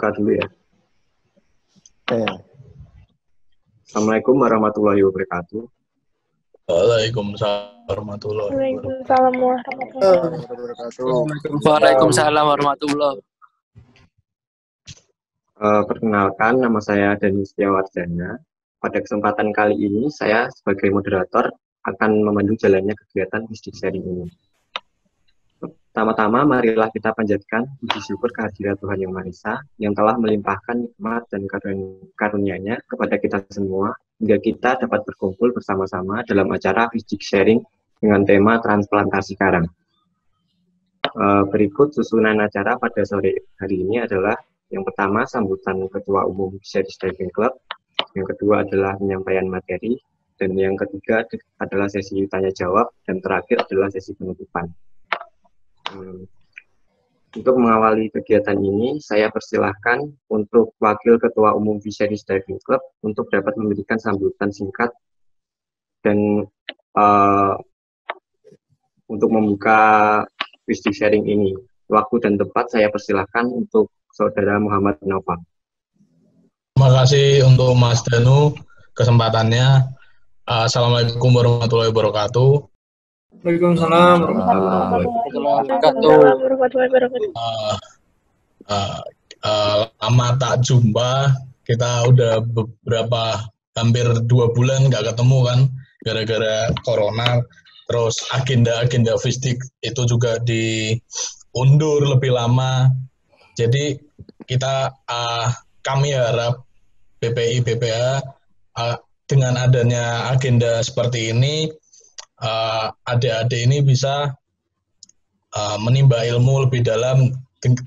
buka dulu ya. Oke. Assalamualaikum warahmatullahi wabarakatuh. Waalaikumsalam warahmatullahi wabarakatuh. Waalaikumsalam warahmatullahi wabarakatuh. Waalaikumsalam warahmatullahi Perkenalkan, nama saya Dani Setiawardana. Pada kesempatan kali ini, saya sebagai moderator akan memandu jalannya kegiatan Wisdik Sharing ini. Pertama-tama, marilah kita panjatkan puji syukur kehadirat Tuhan Yang Maha Esa yang telah melimpahkan nikmat dan karunia-Nya kepada kita semua, hingga kita dapat berkumpul bersama-sama dalam acara Wisdik Sharing dengan tema transplantasi karang. Berikut susunan acara pada sore hari ini adalah: yang pertama, sambutan Ketua Umum Fisheries Diving Club. Yang kedua adalah penyampaian materi. Dan yang ketiga adalah sesi tanya-jawab. Dan terakhir adalah sesi penutupan. Untuk mengawali kegiatan ini, saya persilahkan untuk Wakil Ketua Umum Fisheries Diving Club untuk dapat memberikan sambutan singkat. Dan untuk membuka Wisdik Sharing ini, waktu dan tempat saya persilahkan untuk Saudara Muhammad Naufal. Terima kasih untuk Mas Danu kesempatannya. Assalamualaikum warahmatullahi wabarakatuh. Waalaikumsalam warahmatullahi wabarakatuh. Lama tak jumpa, kita udah hampir 2 bulan nggak ketemu kan, gara-gara corona. Terus agenda Wisdik itu juga diundur lebih lama. Jadi kami harap BPI BPH dengan adanya agenda seperti ini, adik-adik ini bisa menimba ilmu lebih dalam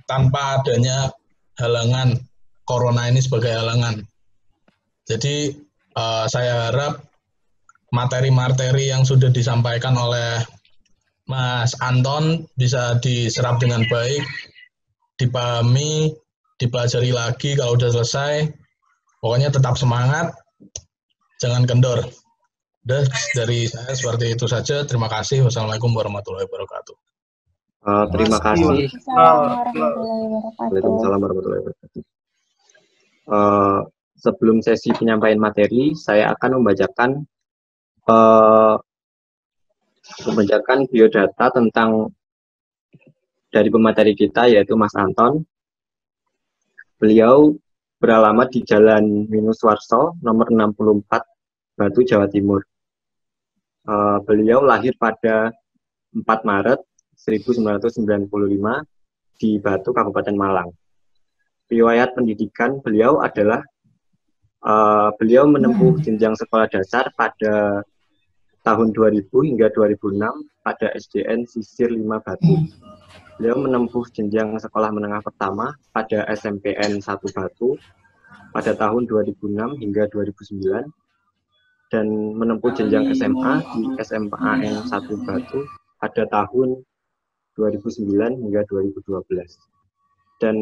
tanpa adanya halangan corona ini sebagai halangan. Jadi saya harap materi-materi yang sudah disampaikan oleh Mas Anton bisa diserap dengan baik, dipahami, dipelajari lagi kalau udah selesai. Pokoknya tetap semangat, jangan kendor. Udah, dari saya seperti itu saja. Terima kasih. Wassalamualaikum warahmatullahi wabarakatuh. Terima kasih. Waalaikumsalam warahmatullahi wabarakatuh. Sebelum sesi penyampaian materi, saya akan membacakan biodata tentang dari pemateri kita, yaitu Mas Anton. Beliau beralamat di Jalan Minuswarso, nomor 64, Batu, Jawa Timur. Beliau lahir pada 4 Maret 1995 di Batu, Kabupaten Malang. Riwayat pendidikan beliau adalah beliau menempuh jenjang sekolah dasar pada tahun 2000 hingga 2006 pada SDN Sisir 5 Batu. Beliau menempuh jenjang sekolah menengah pertama pada SMPN 1 Batu pada tahun 2006 hingga 2009 dan menempuh jenjang SMA di SMAN 1 Batu pada tahun 2009 hingga 2012. Dan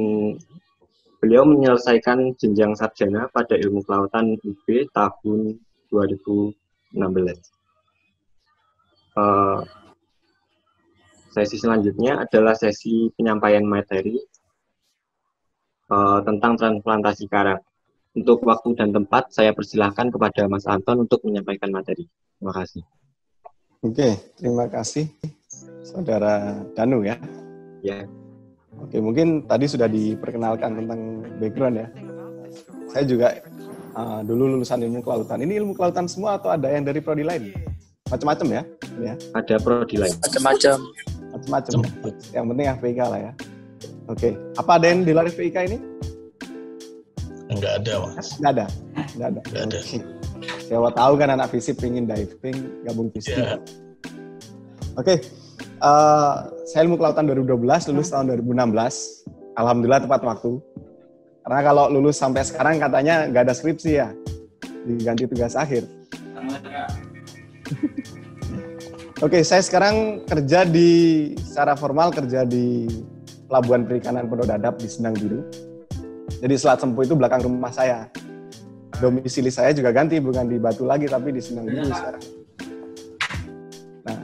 beliau menyelesaikan jenjang sarjana pada ilmu kelautan UB tahun 2016. Sesi selanjutnya adalah sesi penyampaian materi tentang transplantasi karang. Untuk waktu dan tempat, saya persilahkan kepada Mas Anton untuk menyampaikan materi. Terima kasih. Oke, terima kasih Saudara Danu ya. Ya. Oke, mungkin tadi sudah diperkenalkan tentang background ya. Saya juga dulu lulusan ilmu kelautan. Ini ilmu kelautan semua atau ada yang dari prodi lain? Macam-macam ya? Ada prodi lain. Macam-macam. Macam-macam. Yang penting FPIK lah ya. Oke. Apa ada yang di luar FPIK ini? Enggak ada, Mas. Enggak ada. Okay. Siapa tahu kan anak FISIP pengen diving, gabung FISIP. Yeah. Oke. Saya ilmu kelautan 2012, lulus tahun 2016. Alhamdulillah tepat waktu. Karena kalau lulus sampai sekarang katanya nggak ada skripsi ya. Diganti tugas akhir. Oke, saya sekarang secara formal kerja di Pelabuhan Perikanan Pondok Dadap di Sendang Biru. Jadi Selat Sempu itu belakang rumah saya. Domisili saya juga ganti, bukan di Batu lagi, tapi di Sendang Biru sekarang. Nah,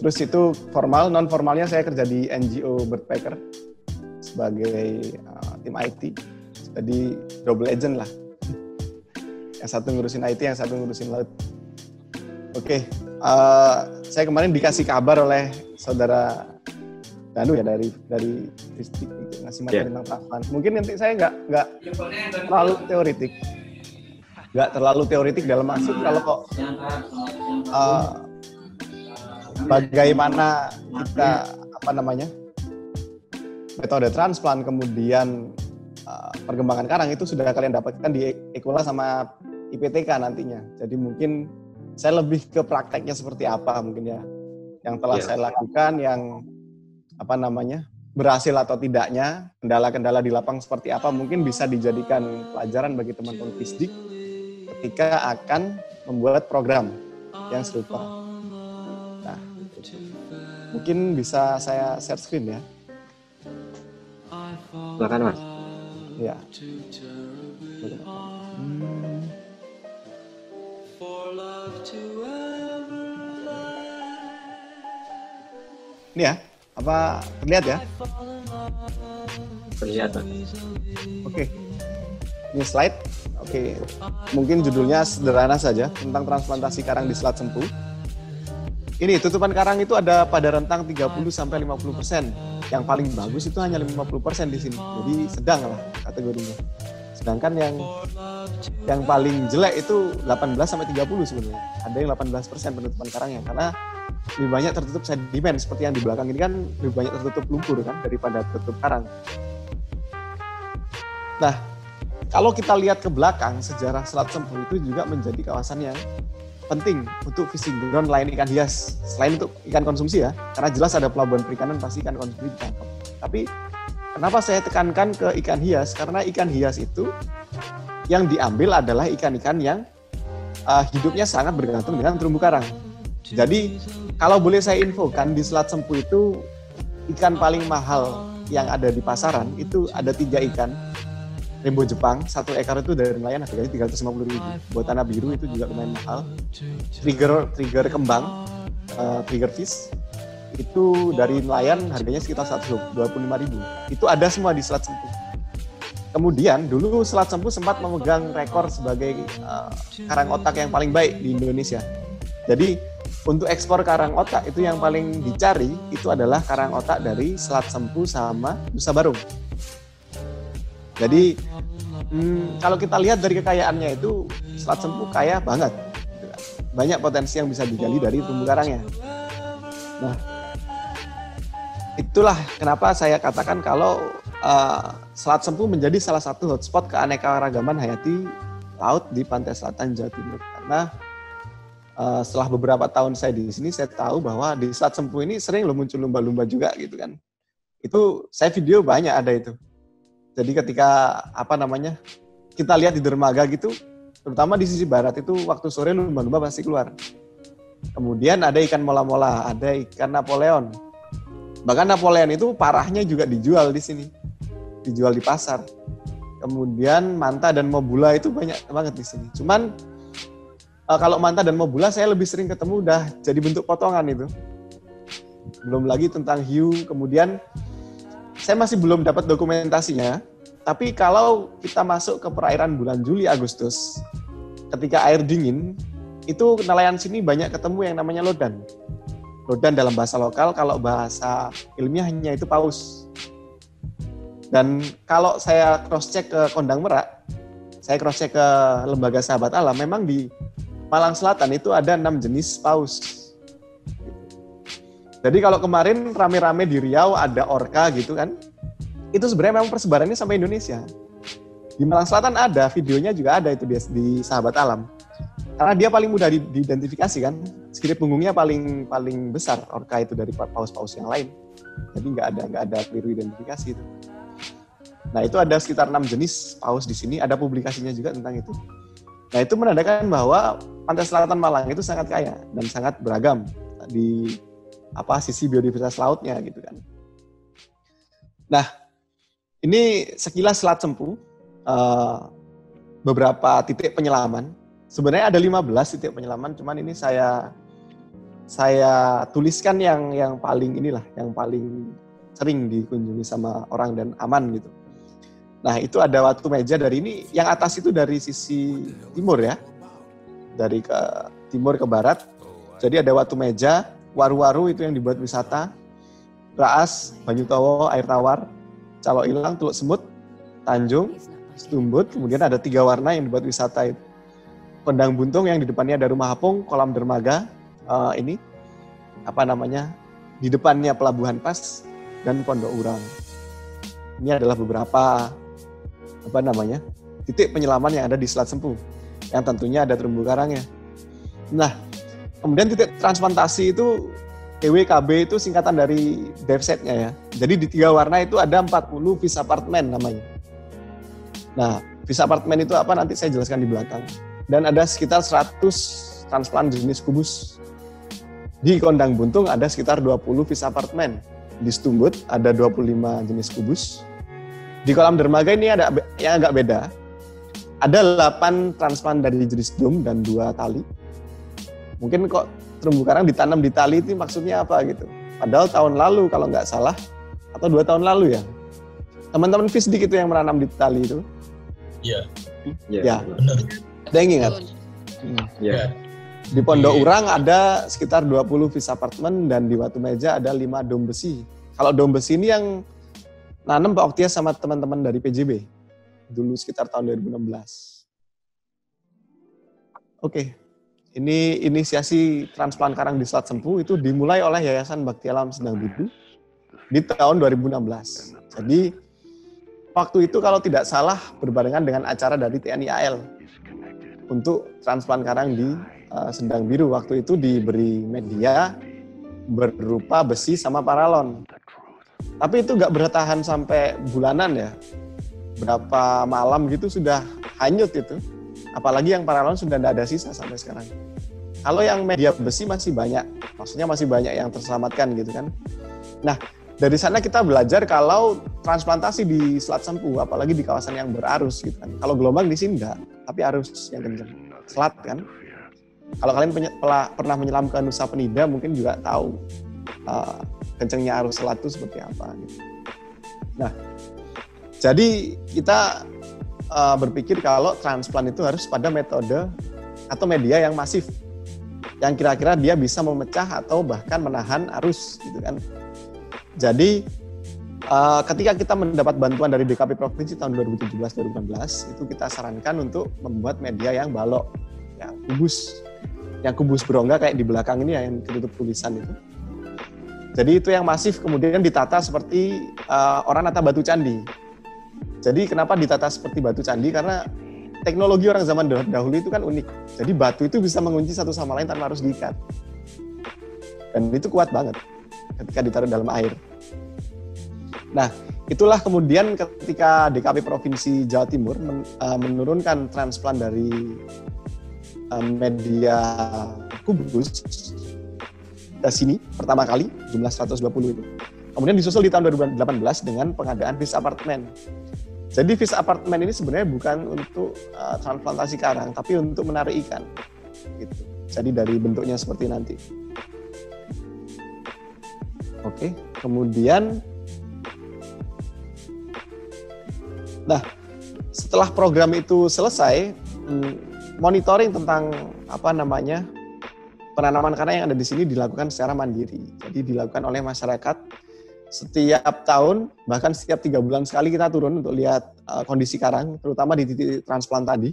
terus itu formal, non formalnya saya kerja di NGO Birdpacker sebagai tim IT. Jadi double agent lah. Yang satu ngurusin IT, yang satu ngurusin laut. Oke, saya kemarin dikasih kabar oleh saudara Danu ya dari Tristik gitu, ngasih materi tentang transplantasi. Mungkin nanti saya nggak terlalu teoritik dalam maksud kalau kok bagaimana kita metode transplant kemudian perkembangan karang itu sudah kalian dapatkan di Ekola sama IPTK nantinya. Jadi mungkin saya lebih ke prakteknya seperti apa mungkin ya yang telah saya lakukan, yang berhasil atau tidaknya, kendala-kendala di lapang seperti apa, mungkin bisa dijadikan pelajaran bagi teman-teman FISDIK ketika akan membuat program yang serupa. Nah, mungkin bisa saya share screen ya. Silakan Mas. Ya. Ini ya, apa terlihat ya? Terlihat Mas. Oke. Ini slide. Oke. Mungkin judulnya sederhana saja tentang transplantasi karang di Selat Sempu. Ini tutupan karang itu ada pada rentang 30-50%. Yang paling bagus itu hanya 50% di sini. Jadi sedang lah kategorinya. Sedangkan yang paling jelek itu 18-30 sebenarnya. Ada yang 18% penutupan karangnya karena lebih banyak tertutup sedimen seperti yang di belakang ini kan lebih banyak tertutup lumpur kan daripada tertutup karang. Nah, kalau kita lihat ke belakang sejarah Selat Sempu itu juga menjadi kawasan yang penting untuk fishing ground lain ikan hias selain untuk ikan konsumsi ya, karena jelas ada pelabuhan perikanan pasti ikan konsumsi ditangkap. Tapi kenapa saya tekankan ke ikan hias? Karena ikan hias itu yang diambil adalah ikan-ikan yang hidupnya sangat bergantung dengan terumbu karang. Jadi kalau boleh saya infokan di Selat Sempu itu ikan paling mahal yang ada di pasaran itu ada 3 ikan. Rainbow Jepang, 1 ekor itu dari nelayan harganya 350.000. Buat tanah biru itu juga lumayan mahal. Trigger kembang, trigger fish, itu dari nelayan harganya sekitar 125.000. Itu ada semua di Selat Sempu. Kemudian dulu Selat Sempu sempat memegang rekor sebagai karang otak yang paling baik di Indonesia. Jadi untuk ekspor karang otak itu yang paling dicari itu adalah karang otak dari Selat Sempu sama Nusa Barung. Jadi kalau kita lihat dari kekayaannya itu Selat Sempu kaya banget, banyak potensi yang bisa digali dari terumbu karangnya. Nah, itulah kenapa saya katakan kalau Selat Sempu menjadi salah satu hotspot keanekaragaman hayati laut di pantai selatan Jawa Timur. Karena setelah beberapa tahun saya di sini, saya tahu bahwa di Selat Sempu ini sering muncul lumba-lumba juga gitu kan. Itu saya video banyak ada itu. Jadi ketika kita lihat di dermaga gitu, terutama di sisi barat itu waktu sore lumba-lumba pasti keluar. Kemudian ada ikan mola-mola, ada ikan Napoleon. Bahkan Napoleon itu parahnya juga dijual di sini, dijual di pasar. Kemudian manta dan mobula itu banyak banget di sini. Cuman kalau manta dan mobula saya lebih sering ketemu udah jadi bentuk potongan itu. Belum lagi tentang hiu, kemudian saya masih belum dapat dokumentasinya, tapi kalau kita masuk ke perairan bulan Juli Agustus, ketika air dingin, itu nelayan sini banyak ketemu yang namanya lodan. Lodan dalam bahasa lokal, kalau bahasa ilmiahnya itu paus. Dan kalau saya cross-check ke Kondang Merak, saya cross-check ke Lembaga Sahabat Alam, memang di Malang Selatan itu ada 6 jenis paus. Jadi kalau kemarin rame-rame di Riau ada orca gitu kan, itu sebenarnya memang persebarannya sampai Indonesia. Di Malang Selatan ada, videonya juga ada itu di Sahabat Alam. Karena dia paling mudah diidentifikasi kan, sirip punggungnya paling besar orca itu dari paus-paus yang lain. Jadi nggak ada keliru identifikasi itu. Nah itu ada sekitar 6 jenis paus di sini, ada publikasinya juga tentang itu. Nah itu menandakan bahwa pantai selatan Malang itu sangat kaya dan sangat beragam di sisi biodiversitas lautnya gitu kan. Nah, ini sekilas Selat Sempu, beberapa titik penyelaman. Sebenarnya ada 15 titik penyelaman, cuman ini saya tuliskan yang paling yang paling sering dikunjungi sama orang dan aman gitu. Nah, itu ada watu meja dari ini, yang atas itu dari sisi timur ya. Dari ke timur ke barat. Jadi ada watu meja, waru-waru itu yang dibuat wisata, Raas, Banyutowo, Air Tawar, Calo Ilang, Teluk Semut, Tanjung, Stumbut, kemudian ada 3 warna yang dibuat wisata itu. Kondang Buntung yang di depannya ada rumah apung, kolam dermaga, di depannya Pelabuhan Pas dan Pondok Urang. Ini adalah beberapa titik penyelaman yang ada di Selat Sempu, yang tentunya ada terumbu karangnya. Nah, kemudian titik transplantasi itu TWKB itu singkatan dari DevSet-nya ya. Jadi di 3 warna itu ada 40 vis apartemen namanya. Nah, vis apartemen itu apa nanti saya jelaskan di belakang. Dan ada sekitar 100 transplant jenis kubus. Di Kondang Buntung ada sekitar 20 vis apartemen. Di Stumbut ada 25 jenis kubus. Di kolam dermaga ini ada yang agak beda. Ada 8 transplant dari jenis dom dan 2 tali. Mungkin kok terumbu karang ditanam di tali itu maksudnya apa gitu. Padahal tahun lalu kalau nggak salah, atau 2 tahun lalu ya, teman-teman FISDIK itu yang menanam di tali itu. Iya. Ya. Benar. Ada yang ingat? Iya. Di Pondok Urang ada sekitar 20 vis apartemen dan di Watu Meja ada 5 dom besi. Kalau dom besi ini yang nanam Pak Oktias sama teman-teman dari PJB. Dulu sekitar tahun 2016. Oke. Ini inisiasi transplant karang di Selat Sempu itu dimulai oleh Yayasan Bakti Alam Sendang Biru di tahun 2016. Jadi waktu itu kalau tidak salah berbarengan dengan acara dari TNI AL untuk transplant karang di Sendang Biru. Waktu itu diberi media berupa besi sama paralon. Tapi itu nggak bertahan sampai bulanan ya. Berapa malam gitu sudah hanyut itu. Apalagi yang paralon sudah tidak ada sisa sampai sekarang. Kalau yang media besi masih banyak. Maksudnya masih banyak yang terselamatkan gitu kan. Nah, dari sana kita belajar kalau transplantasi di Selat Sempu, apalagi di kawasan yang berarus gitu kan. Kalau gelombang di sini enggak, tapi arus yang kencang. Selat kan. Kalau kalian pernah menyelam ke Nusa Penida mungkin juga tahu kencangnya arus selat itu seperti apa gitu. Nah, jadi kita berpikir kalau transplant itu harus pada metode atau media yang masif, yang kira-kira dia bisa memecah atau bahkan menahan arus gitu kan. Jadi ketika kita mendapat bantuan dari DKP Provinsi tahun 2017-2018 itu kita sarankan untuk membuat media yang balok, yang kubus berongga kayak di belakang ini ya, yang ketutup tulisan itu. Jadi itu yang masif kemudian ditata seperti orang nata batu candi. Jadi kenapa ditata seperti batu candi? Karena teknologi orang zaman dahulu itu kan unik. Jadi batu itu bisa mengunci satu sama lain tanpa harus diikat. Dan itu kuat banget ketika ditaruh dalam air. Nah, itulah kemudian ketika DKP Provinsi Jawa Timur menurunkan transplant dari media kubus ke sini pertama kali jumlah 120 itu. Kemudian disusul di tahun 2018 dengan pengadaan vis apartemen. Jadi vis apartemen ini sebenarnya bukan untuk transplantasi karang, tapi untuk menarik ikan. Gitu. Jadi dari bentuknya seperti nanti. Oke, kemudian, nah setelah program itu selesai, monitoring tentang penanaman karang yang ada di sini dilakukan secara mandiri. Jadi dilakukan oleh masyarakat setiap tahun, bahkan setiap 3 bulan sekali kita turun untuk lihat kondisi karang, terutama di titik transplant tadi.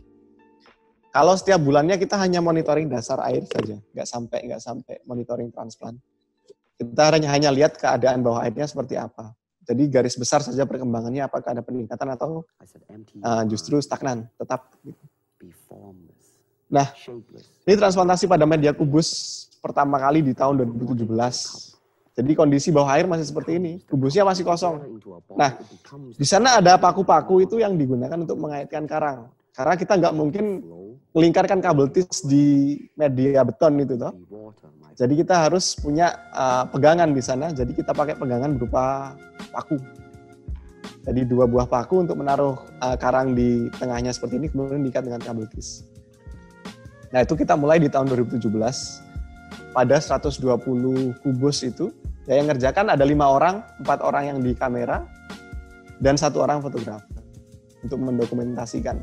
Kalau setiap bulannya kita hanya monitoring dasar air saja, nggak sampai monitoring transplant. Kita hanya lihat keadaan bawah airnya seperti apa. Jadi garis besar saja perkembangannya, apakah ada peningkatan atau justru stagnan, tetap. Nah, ini transplantasi pada media kubus pertama kali di tahun 2017. Jadi kondisi bawah air masih seperti ini, kubusnya masih kosong. Nah, di sana ada paku-paku itu yang digunakan untuk mengaitkan karang. Karena kita nggak mungkin melingkarkan kabel tis di media beton itu toh. Jadi kita harus punya pegangan di sana. Jadi kita pakai pegangan berupa paku. Jadi 2 buah paku untuk menaruh karang di tengahnya seperti ini, kemudian diikat dengan kabel tis. Nah itu kita mulai di tahun 2017 pada 120 kubus itu. Ya, yang ngerjakan ada 5 orang, 4 orang yang di kamera, dan 1 orang fotografer. untuk mendokumentasikan.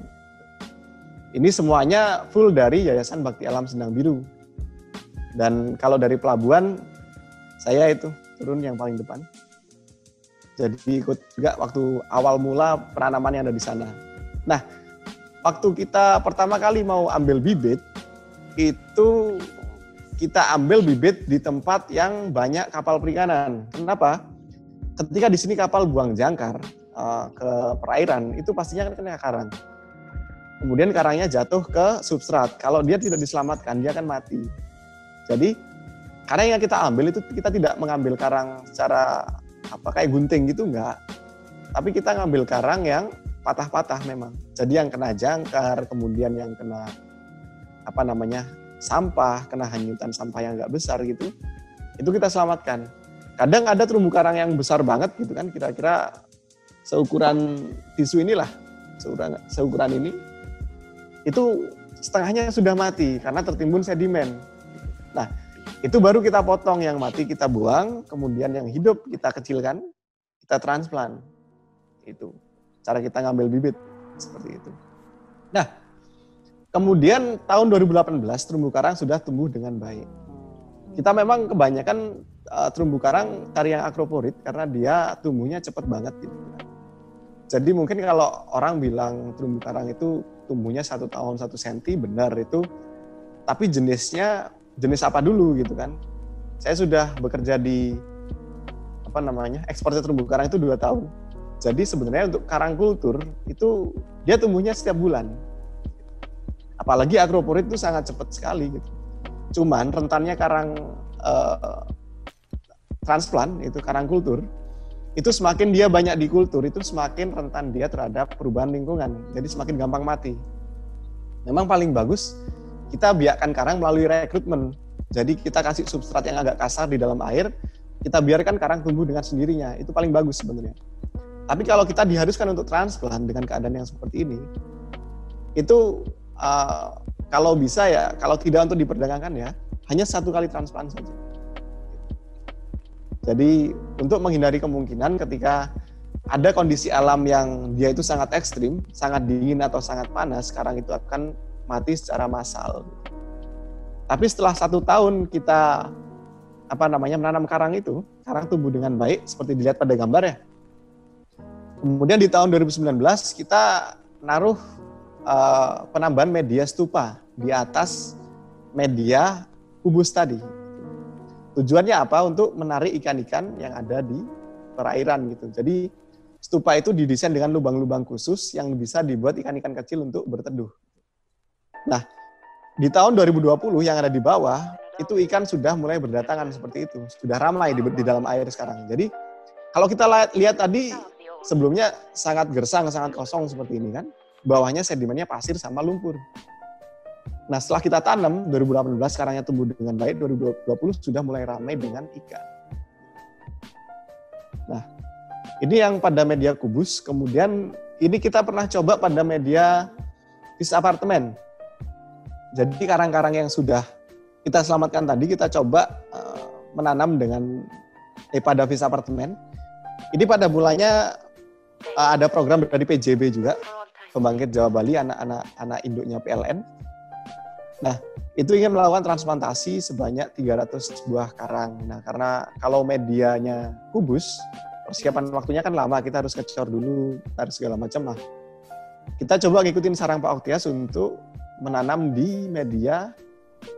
Ini semuanya full dari Yayasan Bakti Alam Sendang Biru. Dan kalau dari pelabuhan, saya itu turun yang paling depan. Jadi ikut juga waktu awal mula penanaman yang ada di sana. Nah, waktu kita pertama kali mau ambil bibit, itu kita ambil bibit di tempat yang banyak kapal perikanan. Kenapa? Ketika di sini kapal buang jangkar ke perairan, itu pastinya kan kena karang. Kemudian karangnya jatuh ke substrat. Kalau dia tidak diselamatkan, dia akan mati. Jadi, karang yang kita ambil itu kita tidak mengambil karang secara kayak gunting gitu, enggak. Tapi kita ngambil karang yang patah-patah memang. Jadi yang kena jangkar, kemudian yang kena sampah, kena hanyutan sampah yang enggak besar gitu, itu kita selamatkan. Kadang ada terumbu karang yang besar banget gitu kan, kira-kira seukuran tisu inilah, seukuran ini, itu setengahnya sudah mati karena tertimbun sedimen. Nah, itu baru kita potong, yang mati kita buang, kemudian yang hidup kita kecilkan, kita transplant. Itu cara kita ngambil bibit, seperti itu. Nah, kemudian tahun 2018 terumbu karang sudah tumbuh dengan baik. Kita memang kebanyakan terumbu karang cari yang akroporit karena dia tumbuhnya cepat banget gitu. Jadi mungkin kalau orang bilang terumbu karang itu tumbuhnya 1 tahun 1 senti, benar itu. Tapi jenis apa dulu gitu kan. Saya sudah bekerja di ekspornya terumbu karang itu 2 tahun. Jadi sebenarnya untuk karang kultur itu dia tumbuhnya setiap bulan. Apalagi akroporit itu sangat cepat sekali gitu. Cuman rentannya karang transplant, itu karang kultur, itu semakin dia banyak di kultur, itu semakin rentan dia terhadap perubahan lingkungan. Jadi semakin gampang mati. Memang paling bagus kita biarkan karang melalui rekrutmen. Jadi kita kasih substrat yang agak kasar di dalam air, kita biarkan karang tumbuh dengan sendirinya. Itu paling bagus sebenarnya. Tapi kalau kita diharuskan untuk transplant dengan keadaan yang seperti ini, itu kalau bisa ya, kalau tidak untuk diperdagangkan ya, hanya 1 kali transplant saja. Jadi untuk menghindari kemungkinan ketika ada kondisi alam yang dia itu sangat ekstrim, sangat dingin atau sangat panas, karang itu akan mati secara massal. Tapi setelah 1 tahun kita menanam karang itu, karang tumbuh dengan baik seperti dilihat pada gambar ya. Kemudian di tahun 2019 kita naruh penambahan media stupa di atas media kubus tadi. Tujuannya apa? Untuk menarik ikan-ikan yang ada di perairan gitu. Jadi stupa itu didesain dengan lubang-lubang khusus yang bisa dibuat ikan-ikan kecil untuk berteduh. Nah, di tahun 2020 yang ada di bawah, itu ikan sudah mulai berdatangan seperti itu. Sudah ramai di dalam air sekarang. Jadi kalau kita lihat tadi sebelumnya sangat gersang, sangat kosong seperti ini kan. Bawahnya sedimennya pasir sama lumpur. Nah, setelah kita tanam, 2018 karangnya tumbuh dengan baik, 2020 sudah mulai ramai dengan ikan. Nah, ini yang pada media kubus, kemudian ini kita pernah coba pada media fish apartemen. Jadi karang-karang yang sudah kita selamatkan tadi, kita coba menanam dengan pada fish apartemen. Ini pada mulanya ada program dari PJB juga, Pembangkit Jawa Bali, anak induknya PLN. Nah, itu ingin melakukan transplantasi sebanyak 300 buah karang. Nah, karena kalau medianya kubus, persiapan waktunya kan lama, kita harus ngecor dulu, harus segala macam lah. Kita coba ngikutin saran Pak Oktias untuk menanam di media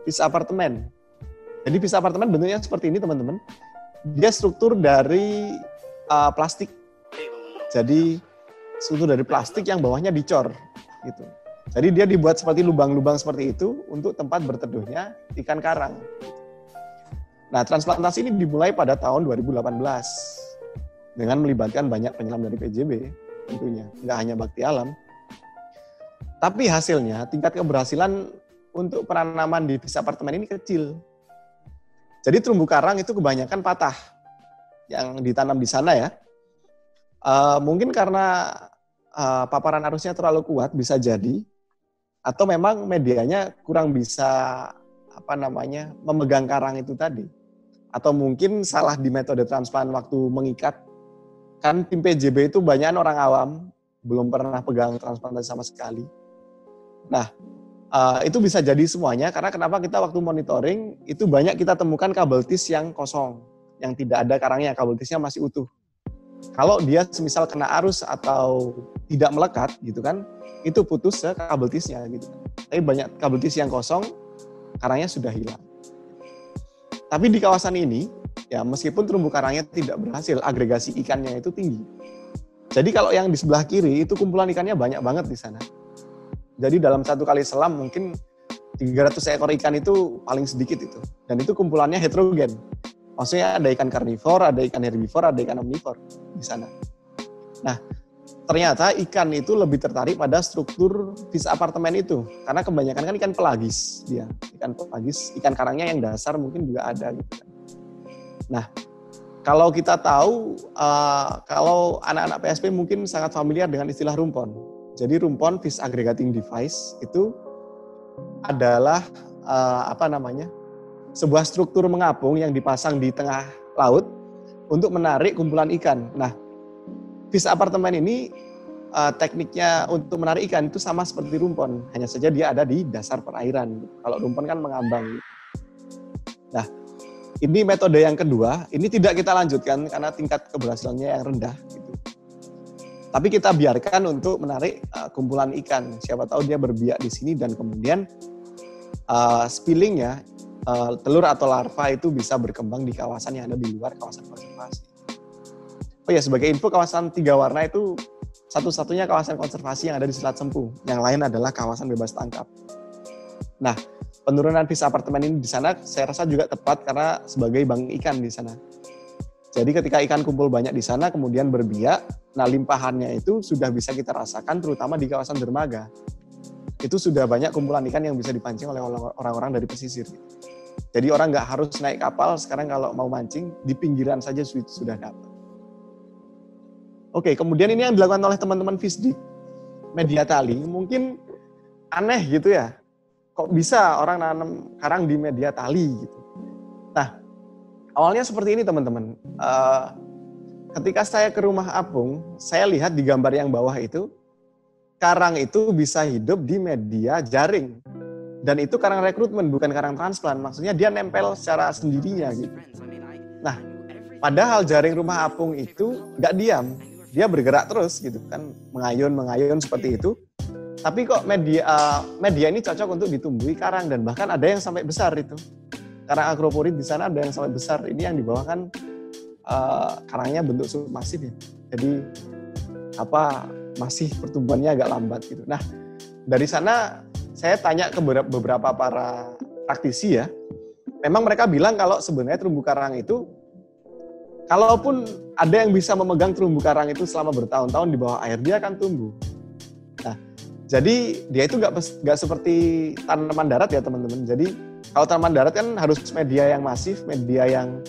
fish apartemen. Jadi fish apartemen bentuknya seperti ini, teman-teman. Dia struktur dari plastik. Jadi struktur dari plastik yang bawahnya dicor gitu. Jadi dia dibuat seperti lubang-lubang seperti itu untuk tempat berteduhnya ikan karang. Nah, transplantasi ini dimulai pada tahun 2018 dengan melibatkan banyak penyelam dari PJB tentunya, nggak hanya Bakti Alam. Tapi hasilnya tingkat keberhasilan untuk penanaman di fish apartemen ini kecil. Jadi terumbu karang itu kebanyakan patah yang ditanam di sana ya. Mungkin karena paparan arusnya terlalu kuat bisa jadi, atau memang medianya kurang bisa memegang karang itu tadi, atau mungkin salah di metode transplant waktu mengikat. Kan tim PJB itu banyak orang awam, belum pernah pegang transplantasi sama sekali. Nah, itu bisa jadi semuanya karena kenapa kita waktu monitoring itu banyak kita temukan kabel tis yang kosong, yang tidak ada karangnya, kabel tisnya masih utuh. Kalau dia semisal kena arus atau tidak melekat gitu kan, itu putus kabel tisnya gitu. Tapi banyak kabel tis yang kosong, karangnya sudah hilang. Tapi di kawasan ini, ya meskipun terumbu karangnya tidak berhasil, agregasi ikannya itu tinggi. Jadi kalau yang di sebelah kiri itu kumpulan ikannya banyak banget di sana. Jadi dalam satu kali selam mungkin 300 ekor ikan itu paling sedikit itu. Dan itu kumpulannya heterogen. Maksudnya ada ikan karnivor, ada ikan herbivor, ada ikan omnivor di sana. Nah, ternyata ikan itu lebih tertarik pada struktur fish apartemen itu. Karena kebanyakan kan ikan pelagis dia. Ikan pelagis, ikan karangnya yang dasar mungkin juga ada gitu kan. Nah, kalau kita tahu, kalau anak-anak PSP mungkin sangat familiar dengan istilah rumpon. Jadi rumpon, fish aggregating device, itu adalah sebuah struktur mengapung yang dipasang di tengah laut untuk menarik kumpulan ikan. Nah, fish apartemen ini tekniknya untuk menarik ikan itu sama seperti rumpon, hanya saja dia ada di dasar perairan. Kalau rumpon kan mengambang. Nah, ini metode yang kedua, ini tidak kita lanjutkan karena tingkat keberhasilannya yang rendah. Gitu. Tapi kita biarkan untuk menarik kumpulan ikan. Siapa tahu dia berbiak di sini dan kemudian spillingnya, telur atau larva itu bisa berkembang di kawasan yang ada di luar kawasan konservasi. Oh ya, sebagai info, kawasan 3 warna itu satu-satunya kawasan konservasi yang ada di Selat Sempu. Yang lain adalah kawasan bebas tangkap. Nah, penurunan fish apartemen ini di sana saya rasa juga tepat karena sebagai bank ikan di sana. Jadi ketika ikan kumpul banyak di sana kemudian berbiak, nah limpahannya itu sudah bisa kita rasakan terutama di kawasan dermaga. Itu sudah banyak kumpulan ikan yang bisa dipancing oleh orang-orang dari pesisir. Jadi orang nggak harus naik kapal, sekarang kalau mau mancing, di pinggiran saja sudah dapat. Oke, kemudian ini yang dilakukan oleh teman-teman FISDIK, media tali, mungkin aneh gitu ya. Kok bisa orang nanam karang di media tali gitu. Nah, awalnya seperti ini teman-teman. Ketika saya ke rumah apung, saya lihat di gambar yang bawah itu, karang itu bisa hidup di media jaring. Dan itu karang rekrutmen, bukan karang transplant. Maksudnya dia nempel secara sendirinya gitu. Nah, padahal jaring rumah apung itu nggak diam. Dia bergerak terus gitu kan, mengayun seperti itu. Tapi kok media ini cocok untuk ditumbuhi karang dan bahkan ada yang sampai besar itu. Karang agroporit di sana ada yang sampai besar. Ini yang di bawah kan karangnya bentuk submasif ya. Jadi masih pertumbuhannya agak lambat gitu. Nah, dari sana saya tanya ke beberapa para praktisi ya. Memang mereka bilang kalau sebenarnya terumbu karang itu, kalaupun ada yang bisa memegang terumbu karang itu selama bertahun-tahun di bawah air, dia akan tumbuh. Nah, jadi dia itu nggak seperti tanaman darat ya teman-teman. Jadi kalau tanaman darat kan harus media yang masif, media yang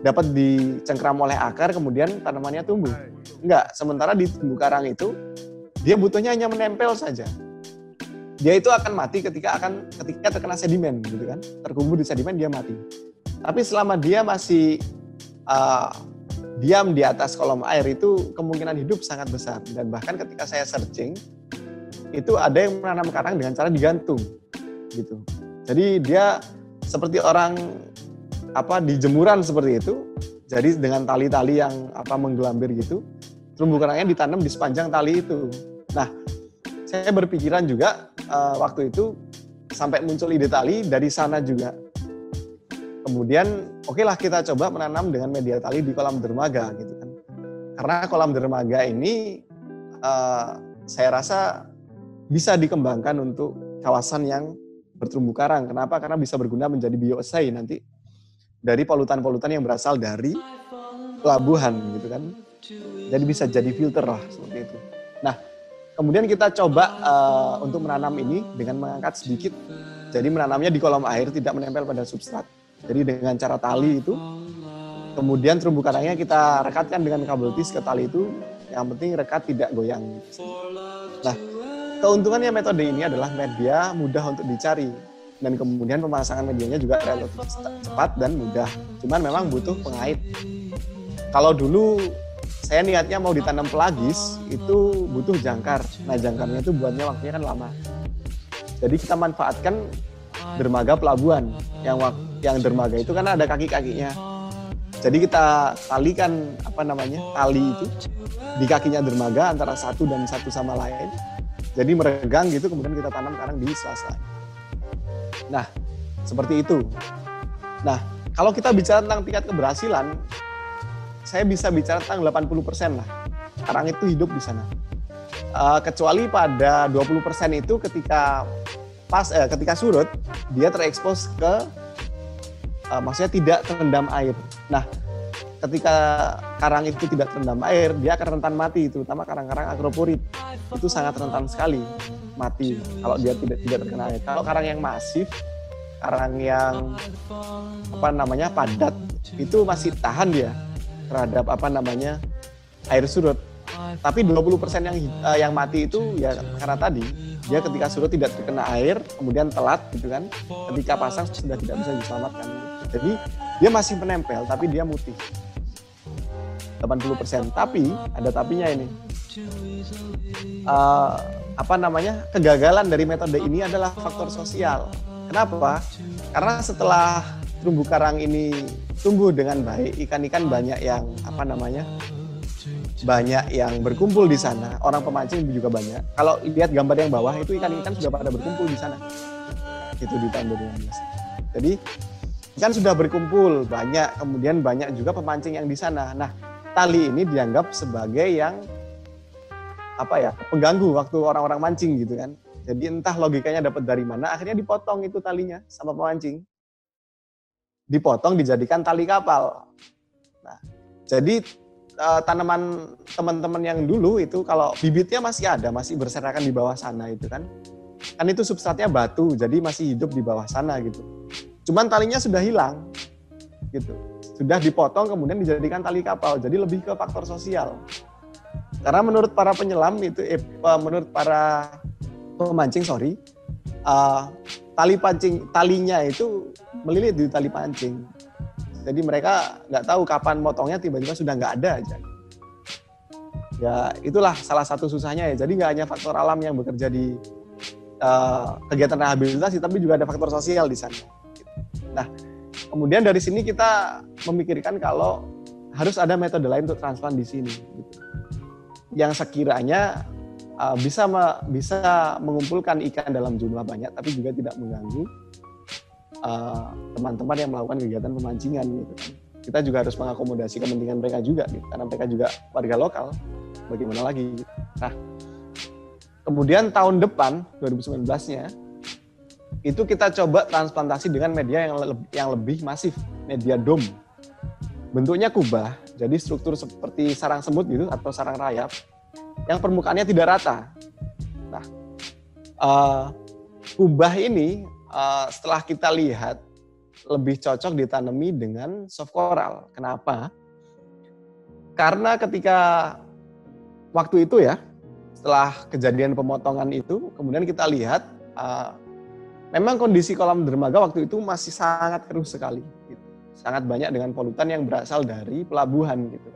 dapat dicengkram oleh akar, kemudian tanamannya tumbuh. Enggak, sementara di terumbu karang itu, dia butuhnya hanya menempel saja. Dia itu akan mati ketika terkena sedimen, gitu kan? Terkubur di sedimen dia mati. Tapi selama dia masih diam di atas kolom air itu kemungkinan hidup sangat besar. Dan bahkan ketika saya searching, itu ada yang menanam karang dengan cara digantung, gitu. Jadi dia seperti orang di jemuran seperti itu. Jadi dengan tali-tali yang menggelambir gitu, terumbu karangnya ditanam di sepanjang tali itu. Nah, saya berpikiran juga waktu itu sampai muncul ide tali dari sana juga. Kemudian okelah kita coba menanam dengan media tali di kolam dermaga gitu kan. Karena kolam dermaga ini saya rasa bisa dikembangkan untuk kawasan yang berterumbu karang. Kenapa? Karena bisa berguna menjadi bioesai nanti dari polutan-polutan yang berasal dari pelabuhan gitu kan. Jadi bisa jadi filter lah seperti itu. Nah, kemudian kita coba untuk menanam ini dengan mengangkat sedikit. Jadi menanamnya di kolom air, tidak menempel pada substrat. Jadi dengan cara tali itu, kemudian terumbu karangnya kita rekatkan dengan kabel tis ke tali itu. Yang penting rekat tidak goyang. Nah, keuntungannya metode ini adalah media mudah untuk dicari. Dan kemudian pemasangan medianya juga relatif cepat dan mudah. Cuman memang butuh pengait. Kalau dulu saya niatnya mau ditanam pelagis, itu butuh jangkar. Nah, jangkarnya itu buatnya waktunya kan lama. Jadi kita manfaatkan dermaga pelabuhan. Yang dermaga itu kan ada kaki-kakinya. Jadi kita talikan tali itu di kakinya dermaga antara satu dan satu sama lain. Jadi meregang gitu, kemudian kita tanam karang di sela-sela. Nah, seperti itu. Nah, kalau kita bicara tentang tingkat keberhasilan, saya bisa bicara tentang 80% lah. Karang itu hidup di sana. Kecuali pada 20% itu ketika surut, dia terekspos ke maksudnya tidak terendam air. Nah, ketika karang itu tidak terendam air, dia akan rentan mati, terutama karang-karang agroporit. Itu sangat rentan sekali mati kalau dia tidak terkena air. Kalau karang yang masif, karang yang padat, itu masih tahan dia terhadap air surut. Tapi 20% yang mati itu ya karena tadi dia ketika surut tidak terkena air, kemudian telat gitu kan. Ketika pasang sudah tidak bisa diselamatkan. Jadi dia masih menempel tapi dia mutih. 80%. Tapi ada tapinya ini. Kegagalan dari metode ini adalah faktor sosial. Kenapa? Karena setelah terumbu karang ini tumbuh dengan baik, ikan-ikan banyak yang banyak yang berkumpul di sana. Orang pemancing juga banyak. Kalau lihat gambar yang bawah itu ikan-ikan sudah pada berkumpul di sana. Itu di tahun 2015. Jadi ikan sudah berkumpul banyak, kemudian banyak juga pemancing yang di sana. Nah, tali ini dianggap sebagai yang pengganggu waktu orang-orang mancing gitu kan. Jadi entah logikanya dapat dari mana, akhirnya dipotong itu talinya sama pemancing. Dipotong dijadikan tali kapal. Nah, jadi tanaman teman-teman yang dulu itu kalau bibitnya masih ada, masih berserakan di bawah sana itu kan. Kan itu substratnya batu, jadi masih hidup di bawah sana gitu. Cuman talinya sudah hilang gitu. Sudah dipotong kemudian dijadikan tali kapal. Jadi lebih ke faktor sosial. Karena menurut para penyelam itu menurut para pemancing talinya itu melilit di tali pancing. Jadi mereka nggak tahu kapan motongnya, tiba-tiba sudah nggak ada aja. Ya itulah salah satu susahnya ya. Jadi nggak hanya faktor alam yang bekerja di kegiatan rehabilitasi, tapi juga ada faktor sosial di sana. Nah, kemudian dari sini kita memikirkan kalau harus ada metode lain untuk transplant di sini. Gitu. Yang sekiranya bisa mengumpulkan ikan dalam jumlah banyak, tapi juga tidak mengganggu teman-teman yang melakukan kegiatan pemancingan gitu kan. Kita juga harus mengakomodasi kepentingan mereka juga gitu, karena mereka juga warga lokal. Bagaimana lagi gitu. Nah, kemudian tahun depan 2019-nya itu kita coba transplantasi dengan media yang lebih masif, media dome. Bentuknya kubah, jadi struktur seperti sarang semut gitu atau sarang rayap yang permukaannya tidak rata. Nah, kubah ini setelah kita lihat lebih cocok ditanami dengan soft coral. Kenapa? Karena ketika waktu itu ya, setelah kejadian pemotongan itu, kemudian kita lihat memang kondisi kolam dermaga waktu itu masih sangat keruh sekali. Gitu. Sangat banyak dengan polutan yang berasal dari pelabuhan gitu.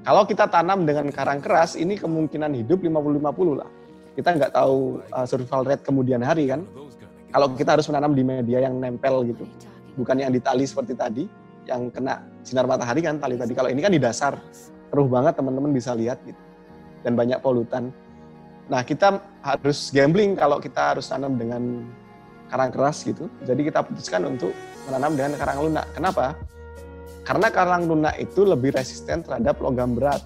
Kalau kita tanam dengan karang keras, ini kemungkinan hidup 50-50 lah. Kita nggak tahu survival rate kemudian hari kan. Kalau kita harus menanam di media yang nempel gitu. Bukan yang di tali seperti tadi, yang kena sinar matahari kan tali tadi. Kalau ini kan di dasar, keruh banget teman-teman bisa lihat gitu. Dan banyak polutan. Nah, kita harus gambling kalau kita harus tanam dengan karang keras gitu. Jadi kita putuskan untuk menanam dengan karang lunak. Kenapa? Karena karang lunak itu lebih resisten terhadap logam berat.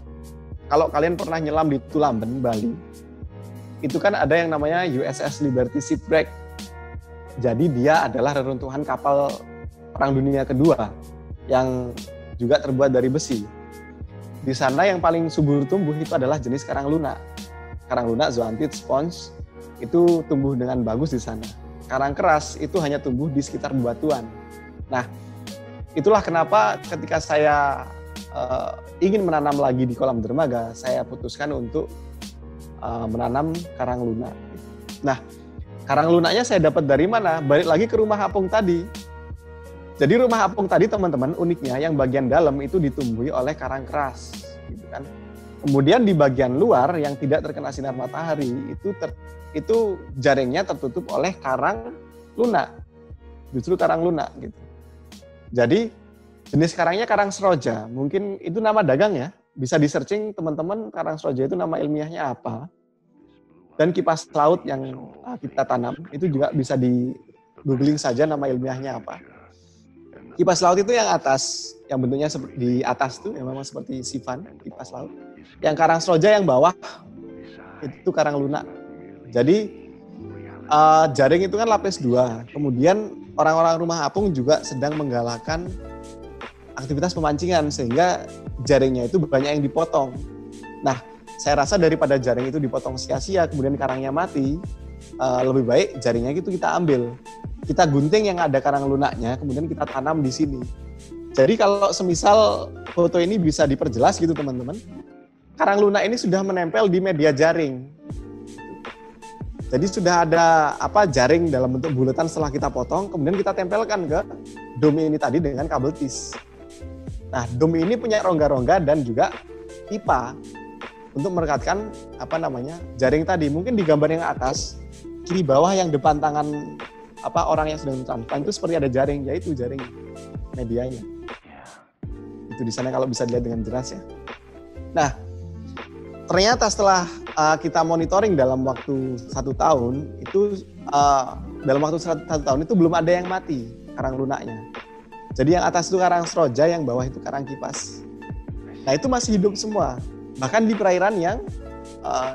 Kalau kalian pernah nyelam di Tulamben, Bali, itu kan ada yang namanya USS Liberty Shipwreck. Jadi dia adalah reruntuhan kapal Perang Dunia Kedua yang juga terbuat dari besi. Di sana yang paling subur tumbuh itu adalah jenis karang lunak. Karang lunak Zoanthid spons itu tumbuh dengan bagus di sana. Karang keras itu hanya tumbuh di sekitar bebatuan. Nah, itulah kenapa ketika saya ingin menanam lagi di kolam dermaga, saya putuskan untuk menanam karang lunak. Nah, karang lunaknya saya dapat dari mana? Balik lagi ke rumah apung tadi. Jadi rumah apung tadi teman-teman uniknya yang bagian dalam itu ditumbuhi oleh karang keras. gitu kan. Kemudian di bagian luar yang tidak terkena sinar matahari itu jaringnya tertutup oleh karang lunak. Justru karang lunak gitu. Jadi jenis karangnya karang seroja. Mungkin itu nama dagang ya. Bisa di-searching teman-teman karang seroja itu nama ilmiahnya apa. Dan kipas laut yang kita tanam itu juga bisa di googling saja nama ilmiahnya apa. Kipas laut itu yang atas, yang bentuknya di atas itu yang memang seperti sifan, kipas laut. Yang karang seroja yang bawah itu karang lunak. Jadi jaring itu kan lapis 2. Kemudian orang-orang rumah apung juga sedang menggalakkan aktivitas pemancingan sehingga jaringnya itu banyak yang dipotong. Nah, saya rasa daripada jaring itu dipotong sia-sia kemudian karangnya mati, lebih baik jaringnya itu kita ambil. Kita gunting yang ada karang lunaknya, kemudian kita tanam di sini. Jadi kalau semisal foto ini bisa diperjelas gitu teman-teman, karang lunak ini sudah menempel di media jaring. Jadi sudah ada jaring dalam bentuk bulatan setelah kita potong, kemudian kita tempelkan ke dom ini tadi dengan kabel tis. Nah, dom ini punya rongga-rongga dan juga pipa untuk merekatkan jaring tadi. Mungkin di gambar yang atas, kiri bawah yang depan tangan orang yang sedang transplant itu seperti ada jaring, yaitu jaring medianya. Itu di sana kalau bisa dilihat dengan jelas ya. Nah, ternyata setelah kita monitoring dalam waktu 1 tahun, itu dalam waktu 1 tahun itu belum ada yang mati karang lunaknya. Jadi yang atas itu karang seroja, yang bawah itu karang kipas. Nah itu masih hidup semua. Bahkan di perairan yang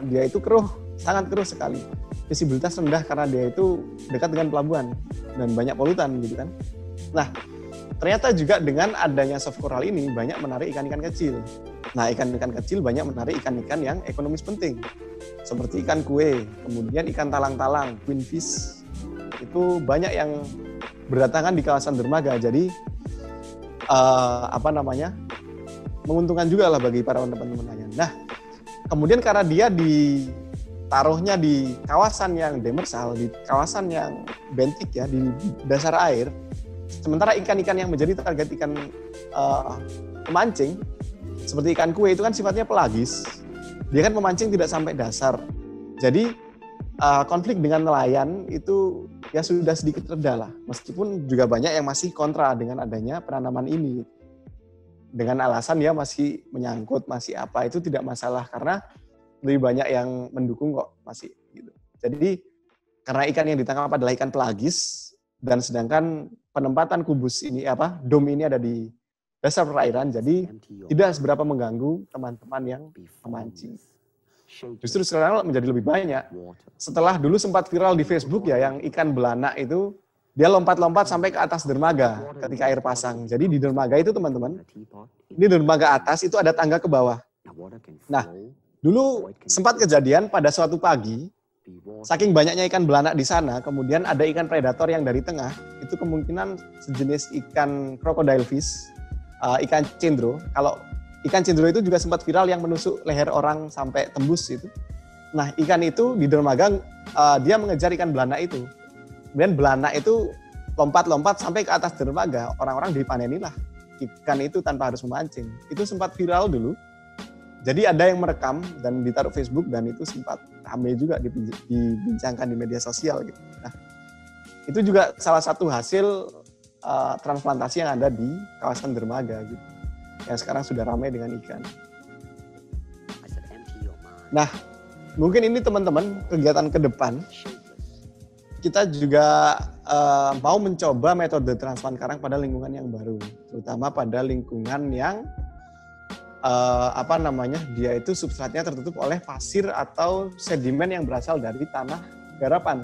dia itu keruh, sangat keruh sekali. Visibilitas rendah karena dia itu dekat dengan pelabuhan dan banyak polutan gitu kan. Nah, ternyata juga dengan adanya soft coral ini banyak menarik ikan-ikan kecil. Nah, ikan-ikan kecil banyak menarik ikan-ikan yang ekonomis penting. Seperti ikan kue, kemudian ikan talang-talang, queen fish. Itu banyak yang berdatangan di kawasan dermaga. Jadi menguntungkan juga lah bagi para teman-teman nelayan. Nah, kemudian karena dia ditaruhnya di kawasan yang demersal, di kawasan yang bentik ya, di dasar air, sementara ikan-ikan yang menjadi target ikan pemancing, seperti ikan kue itu kan sifatnya pelagis, dia kan memancing tidak sampai dasar. Jadi konflik dengan nelayan itu ya sudah sedikit reda lah, meskipun juga banyak yang masih kontra dengan adanya penanaman ini. Dengan alasan ya masih menyangkut, masih apa, itu tidak masalah karena lebih banyak yang mendukung kok masih gitu. Jadi karena ikan yang ditangkap adalah ikan pelagis dan sedangkan penempatan kubus ini dom ini ada di dasar perairan, jadi tidak seberapa mengganggu teman-teman yang memancing. Justru sekarang menjadi lebih banyak. Setelah dulu sempat viral di Facebook ya yang ikan belanak itu dia lompat-lompat sampai ke atas dermaga ketika air pasang. Jadi di dermaga itu teman-teman, di dermaga atas itu ada tangga ke bawah. Nah, dulu sempat kejadian pada suatu pagi, saking banyaknya ikan belanak di sana, kemudian ada ikan predator yang dari tengah, itu kemungkinan sejenis ikan crocodile fish, ikan cendro. Kalau ikan cendro itu juga sempat viral yang menusuk leher orang sampai tembus itu. Nah, ikan itu di dermaga, dia mengejar ikan belanak itu. Kemudian belanak itu lompat-lompat sampai ke atas dermaga, orang-orang dipanenilah ikan itu tanpa harus memancing. Itu sempat viral dulu. Jadi ada yang merekam dan ditaruh Facebook dan itu sempat ramai juga dibincangkan di media sosial gitu. Nah, itu juga salah satu hasil transplantasi yang ada di kawasan dermaga gitu. Yang sekarang sudah ramai dengan ikan. Nah, mungkin ini teman-teman kegiatan ke depan kita juga mau mencoba metode transplant karang pada lingkungan yang baru, terutama pada lingkungan yang dia itu substratnya tertutup oleh pasir atau sedimen yang berasal dari tanah garapan,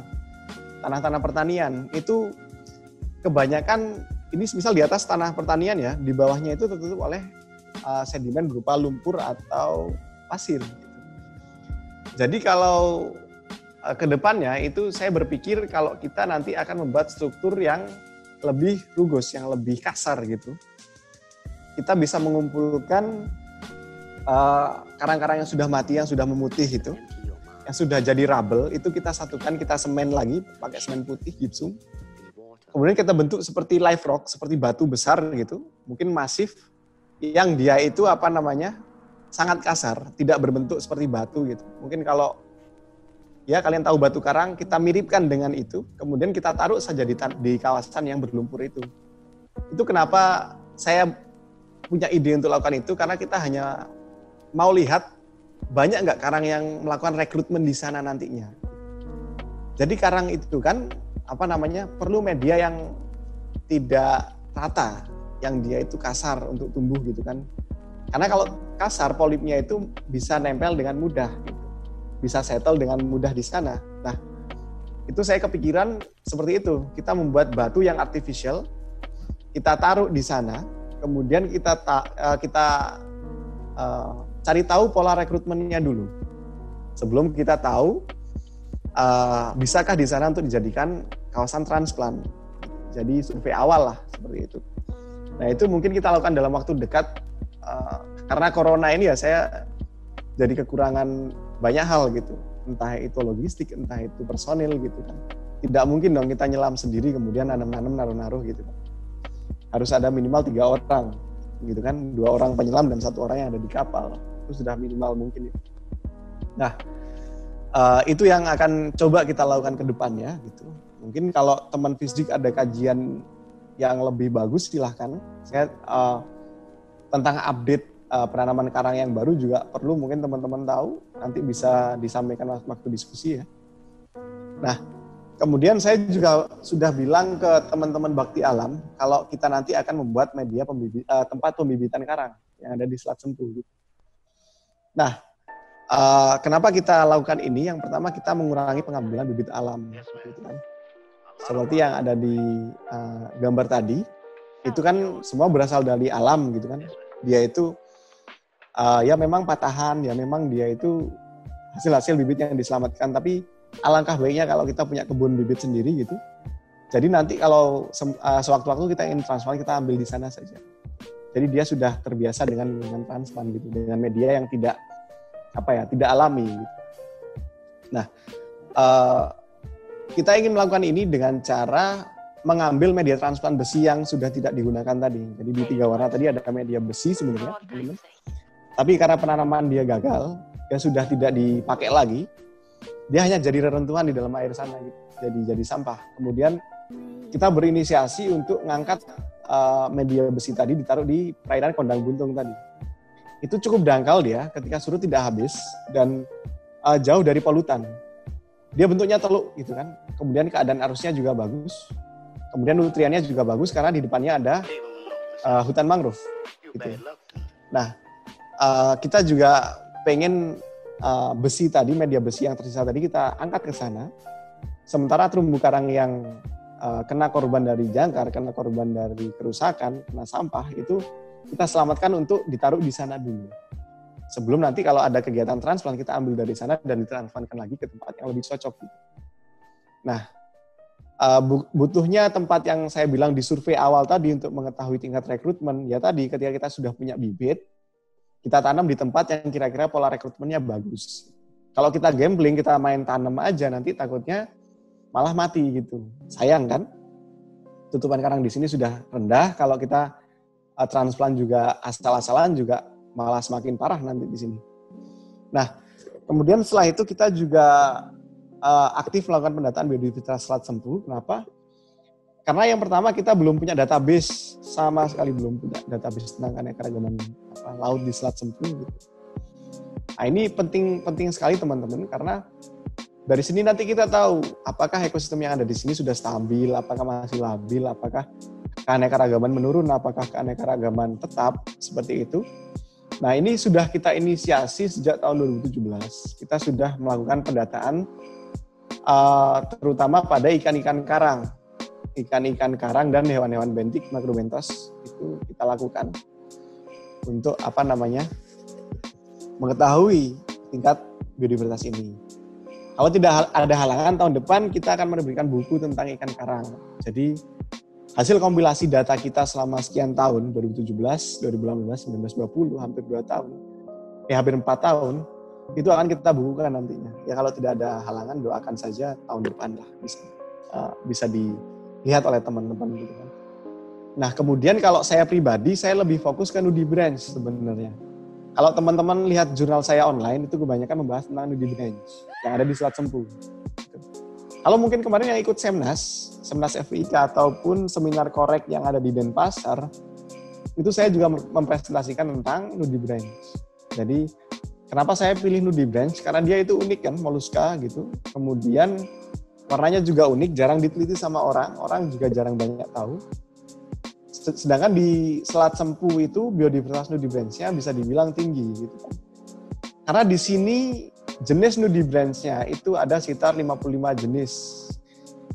tanah-tanah pertanian. Itu kebanyakan ini misal di atas tanah pertanian ya, di bawahnya itu tertutup oleh sedimen berupa lumpur atau pasir. Jadi kalau ke depannya itu saya berpikir kalau kita nanti akan membuat struktur yang lebih rugus, yang lebih kasar gitu. Kita bisa mengumpulkan karang-karang yang sudah mati, yang sudah memutih itu, yang sudah jadi rubble, itu kita satukan, kita semen lagi pakai semen putih, gipsum. Kemudian kita bentuk seperti live rock, seperti batu besar gitu, mungkin masif, yang dia itu sangat kasar, tidak berbentuk seperti batu gitu. Mungkin kalau ya kalian tahu batu karang, kita miripkan dengan itu, kemudian kita taruh saja di kawasan yang berlumpur itu. Itu kenapa saya punya ide untuk lakukan itu, karena kita hanya mau lihat banyak nggak karang yang melakukan rekrutmen di sana nantinya. Jadi karang itu kan perlu media yang tidak rata, yang dia itu kasar untuk tumbuh gitu kan. Karena kalau kasar, polipnya itu bisa nempel dengan mudah, gitu. Bisa settle dengan mudah di sana. Nah, itu saya kepikiran seperti itu. Kita membuat batu yang artificial, kita taruh di sana, kemudian kita cari tahu pola rekrutmennya dulu. Sebelum kita tahu, bisakah di sana untuk dijadikan kawasan transplant. Jadi survei awal lah, seperti itu. Nah, itu mungkin kita lakukan dalam waktu dekat, karena corona ini ya saya jadi kekurangan banyak hal gitu. Entah itu logistik, entah itu personil gitu kan. Tidak mungkin dong kita nyelam sendiri kemudian nanam-nanam, naruh-naruh gitu kan. Harus ada minimal 3 orang gitu kan. 2 orang penyelam dan 1 orang yang ada di kapal. Itu sudah minimal mungkin. Nah, itu yang akan coba kita lakukan ke depannya gitu. Mungkin kalau teman Fisdik ada kajian yang lebih bagus silahkan. Saya tentang update penanaman karang yang baru juga perlu mungkin teman-teman tahu. Nanti bisa disampaikan waktu diskusi ya. Nah, kemudian saya juga sudah bilang ke teman-teman Bakti Alam kalau kita nanti akan membuat media tempat pembibitan karang yang ada di Selat Sempu. Gitu. Nah, kenapa kita lakukan ini? Yang pertama kita mengurangi pengambilan bibit alam, gitu kan. Seperti yang ada di gambar tadi, itu kan semua berasal dari alam, gitu kan. Dia itu ya memang patahan, ya memang dia itu hasil-hasil bibit yang diselamatkan. Tapi alangkah baiknya kalau kita punya kebun bibit sendiri, gitu. Jadi nanti kalau sewaktu-waktu kita ingin transplant, kita ambil di sana saja. Jadi dia sudah terbiasa dengan transplant, gitu, dengan media yang tidak alami. Gitu. Nah, kita ingin melakukan ini dengan cara mengambil media transplant besi yang sudah tidak digunakan tadi. Jadi di 3 warna tadi ada media besi sebenarnya, teman-teman. Tapi karena penanaman dia gagal, dia sudah tidak dipakai lagi, dia hanya jadi reruntuhan di dalam air sana, gitu. Jadi sampah. Kemudian kita berinisiasi untuk mengangkat media besi tadi ditaruh di perairan Kondang Buntung tadi. Itu cukup dangkal dia ketika surut tidak habis dan jauh dari polutan. Dia bentuknya teluk gitu kan. Kemudian keadaan arusnya juga bagus. Kemudian nutriennya juga bagus karena di depannya ada hutan mangrove gitu. Nah, kita juga pengen besi tadi, media besi yang tersisa tadi kita angkat ke sana. Sementara terumbu karang yang kena korban dari jangkar, kena korban dari kerusakan, kena sampah itu kita selamatkan untuk ditaruh di sana dulu. Sebelum nanti kalau ada kegiatan transplant, kita ambil dari sana dan ditransplantkan lagi ke tempat yang lebih cocok. Nah, butuhnya tempat yang saya bilang di survei awal tadi untuk mengetahui tingkat rekrutmen, ya tadi ketika kita sudah punya bibit, kita tanam di tempat yang kira-kira pola rekrutmennya bagus. Kalau kita gambling, kita main tanam aja, nanti takutnya malah mati gitu. Sayang kan? Tutupan karang di sini sudah rendah, kalau kita transplant juga asal-asalan juga malah semakin parah nanti di sini. Nah, kemudian setelah itu kita juga aktif melakukan pendataan biodiversitas Selat Sempu. Kenapa? Karena yang pertama kita belum punya database, sama sekali belum punya database tentang keanekaragaman laut di Selat Sempu. Gitu. Nah, ini penting sekali teman-teman, karena dari sini nanti kita tahu apakah ekosistem yang ada di sini sudah stabil, apakah masih labil, apakah keanekaragaman menurun, apakah keanekaragaman tetap, seperti itu. Nah, ini sudah kita inisiasi sejak tahun 2017. Kita sudah melakukan pendataan terutama pada ikan-ikan karang. Ikan-ikan karang dan hewan-hewan bentik Macrobenthos itu kita lakukan untuk mengetahui tingkat biodiversitas ini. Kalau tidak ada halangan, tahun depan kita akan menerbitkan buku tentang ikan karang. Jadi hasil kompilasi data kita selama sekian tahun, 2017, 2018, 19, 20, hampir 2 tahun, hampir 4 tahun, itu akan kita bukukan nantinya. Ya kalau tidak ada halangan, doakan saja tahun depan lah bisa dilihat oleh teman-teman gitu kan. Nah, kemudian kalau saya pribadi, saya lebih fokus ke Nudi Branch sebenarnya. Kalau teman-teman lihat jurnal saya online, itu kebanyakan membahas tentang nudibranch yang ada di Selat Sempu. Kalau mungkin kemarin yang ikut Semnas FIK ataupun seminar korek yang ada di Denpasar, itu saya juga mempresentasikan tentang nudibranch. Jadi kenapa saya pilih nudibranch? Karena dia itu unik kan, moluska gitu. Kemudian warnanya juga unik, jarang diteliti sama orang juga jarang banyak tahu. Sedangkan di Selat Sempu itu biodiversitas nudibranch-nya bisa dibilang tinggi gitu kan. Karena di sini jenis nudibranch-nya itu ada sekitar 55 jenis.